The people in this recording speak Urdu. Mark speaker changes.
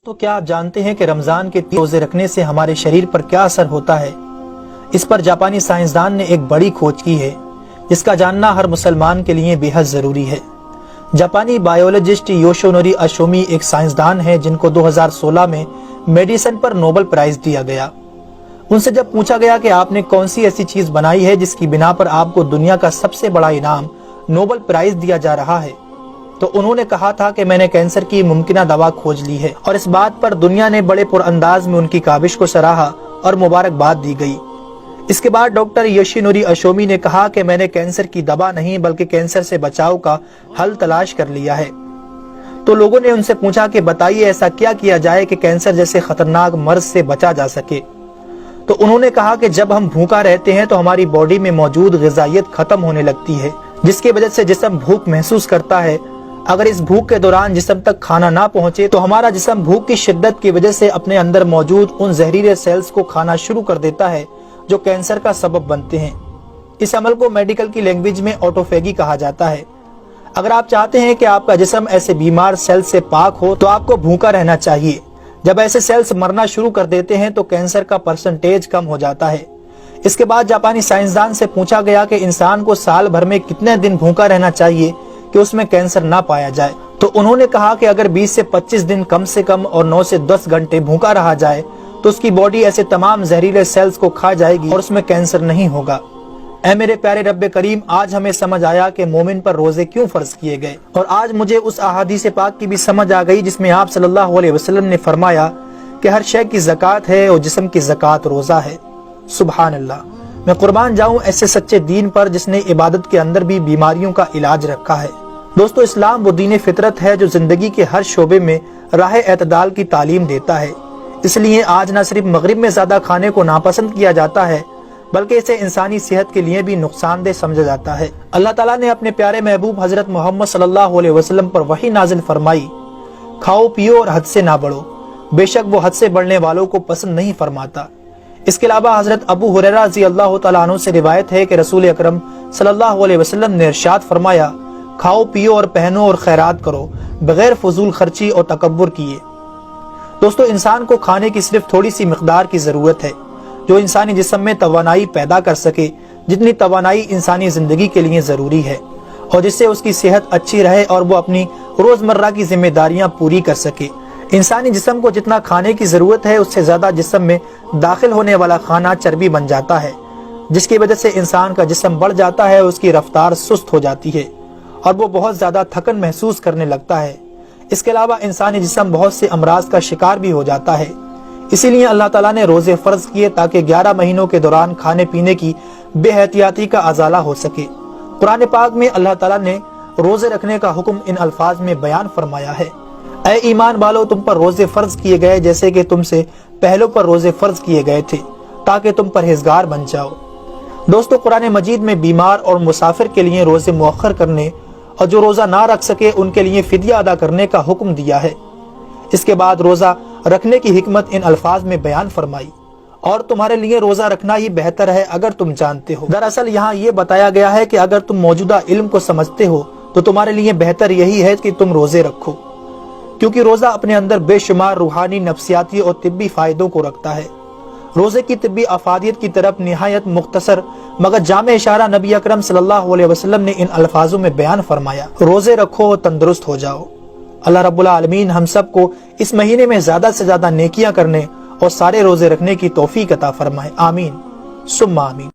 Speaker 1: تو کیا آپ جانتے ہیں کہ رمضان کے 30 روزے رکھنے سے ہمارے شریر پر کیا اثر ہوتا ہے؟ اس پر جاپانی سائنسدان نے ایک بڑی کھوج کی ہے جس کا جاننا ہر مسلمان کے لیے بے حد ضروری ہے۔ جاپانی بائیولوجسٹ یوشونوری اشومی ایک سائنسدان ہے جن کو 2016 میں میڈیسن پر نوبل پرائز دیا گیا۔ ان سے جب پوچھا گیا کہ آپ نے کون سی ایسی چیز بنائی ہے جس کی بنا پر آپ کو دنیا کا سب سے بڑا انعام نوبل پرائز دیا جا رہا ہے، تو انہوں نے کہا تھا کہ میں نے کینسر کی ممکنہ دوا کھوج لی ہے، اور اس بات پر دنیا نے بڑے پر انداز میں ان کی کاوش کو سراہا اور مبارکباد دی گئی۔ اس کے بعد ڈاکٹر یوشینوری اشومی نے کہا کہ میں نے کینسر کی دوا نہیں بلکہ کینسر سے بچاؤ کا حل تلاش کر لیا ہے۔ تو لوگوں نے ان سے پوچھا کہ بتائیے ایسا کیا کیا جائے کہ کینسر جیسے خطرناک مرض سے بچا جا سکے؟ تو انہوں نے کہا کہ جب ہم بھوکا رہتے ہیں تو ہماری باڈی میں موجود غذائیت ختم ہونے لگتی ہے، جس کی وجہ سے جسم بھوک محسوس کرتا ہے۔ اگر اس بھوک کے دوران جسم تک کھانا نہ پہنچے تو ہمارا جسم بھوک کی شدت کی وجہ سے اپنے اندر موجود ان زہریلے سیلز کو کھانا شروع کر دیتا ہے جو کینسر کا سبب بنتے ہیں۔ اس عمل کو میڈیکل کی لینگویج میں آٹوفیگی کہا جاتا ہے۔ اگر آپ چاہتے ہیں کہ آپ کا جسم ایسے بیمار سیل سے پاک ہو تو آپ کو بھوکا رہنا چاہیے۔ جب ایسے سیلز مرنا شروع کر دیتے ہیں تو کینسر کا پرسنٹیج کم ہو جاتا ہے۔ اس کے بعد جاپانی سائنسدان سے پوچھا گیا کہ انسان کو سال بھر میں کتنے دن بھوکا رہنا چاہیے کہ اس میں کینسر نہ پایا جائے؟ تو انہوں نے کہا کہ اگر 20 سے 25 دن کم سے کم اور 9 سے 10 گھنٹے بھوکا رہا جائے تو اس کی باڈی ایسے تمام زہریلے سیلز کو کھا جائے گی اور اس میں کینسر نہیں ہوگا۔ اے میرے پیارے رب کریم، آج ہمیں سمجھ آیا کہ مومن پر روزے کیوں فرض کیے گئے، اور آج مجھے اس احادیث پاک کی بھی سمجھ آ گئی جس میں آپ صلی اللہ علیہ وسلم نے فرمایا کہ ہر شے کی زکوٰۃ ہے اور جسم کی زکوٰۃ روزہ ہے۔ سبحان اللہ! میں قربان جاؤں ایسے سچے دین پر جس نے عبادت کے اندر بھی بیماریوں کا علاج رکھا ہے۔ دوستو، اسلام وہ دین فطرت ہے جو زندگی کے ہر شعبے میں راہ اعتدال کی تعلیم دیتا ہے۔ اس لیے آج نہ صرف مغرب میں زیادہ کھانے کو ناپسند کیا جاتا ہے بلکہ اسے انسانی صحت کے لیے بھی نقصان دہ سمجھا جاتا ہے۔ اللہ تعالیٰ نے اپنے پیارے محبوب حضرت محمد صلی اللہ علیہ وسلم پر وحی نازل فرمائی، کھاؤ پیو اور حد سے نہ بڑھو، بے شک وہ حد سے بڑھنے والوں کو پسند نہیں فرماتا۔ اس کے علاوہ حضرت ابو ہریرہ رضی اللہ تعالیٰ عنہ سے روایت ہے کہ رسول اکرم صلی اللہ علیہ وسلم نے ارشاد فرمایا، کھاؤ پیو اور پہنو اور خیرات کرو بغیر فضول خرچی اور تکبر کیے۔ دوستو، انسان کو کھانے کی صرف تھوڑی سی مقدار کی ضرورت ہے جو انسانی جسم میں توانائی پیدا کر سکے، جتنی توانائی انسانی زندگی کے لیے ضروری ہے، اور جس سے اس کی صحت اچھی رہے اور وہ اپنی روزمرہ کی ذمہ داریاں پوری کر سکے۔ انسانی جسم کو جتنا کھانے کی ضرورت ہے اس سے زیادہ جسم میں داخل ہونے والا کھانا چربی بن جاتا ہے، جس کی وجہ سے انسان کا جسم بڑھ جاتا ہے، اس کی رفتار سست ہو جاتی ہے اور وہ بہت زیادہ تھکن محسوس کرنے لگتا ہے۔ اس کے علاوہ انسانی جسم بہت سے امراض کا شکار بھی ہو جاتا ہے۔ اسی لیے اللہ تعالیٰ نے روزے فرض کیے تاکہ 11 مہینوں کے دوران کھانے پینے کی بے احتیاطی کا ازالہ ہو سکے۔ قرآن پاک میں اللہ تعالیٰ نے روزے رکھنے کا حکم ان الفاظ میں بیان فرمایا ہے، اے ایمان والو، تم پر روزے فرض کیے گئے جیسے کہ تم سے پہلوں پر روزے فرض کیے گئے تھے تاکہ تم پرہیزگار بن جاؤ۔ دوستو، قرآن مجید میں بیمار اور مسافر کے لیے روزے مؤخر کرنے اور جو روزہ نہ رکھ سکے ان کے لیے فدیہ ادا کرنے کا حکم دیا ہے۔ اس کے بعد روزہ رکھنے کی حکمت ان الفاظ میں بیان فرمائی، اور تمہارے لیے روزہ رکھنا ہی بہتر ہے اگر تم جانتے ہو۔ دراصل یہاں یہ بتایا گیا ہے کہ اگر تم موجودہ علم کو سمجھتے ہو تو تمہارے لیے بہتر یہی ہے کہ تم روزے رکھو، کیونکہ روزہ اپنے اندر بے شمار روحانی، نفسیاتی اور طبی فائدوں کو رکھتا ہے۔ روزے کی طبی افادیت کی طرف نہایت مختصر مگر جامع اشارہ نبی اکرم صلی اللہ علیہ وسلم نے ان الفاظوں میں بیان فرمایا، روزے رکھو تندرست ہو جاؤ۔ اللہ رب العالمین ہم سب کو اس مہینے میں زیادہ سے زیادہ نیکیاں کرنے اور سارے روزے رکھنے کی توفیق عطا فرمائے۔ آمین ثم آمین۔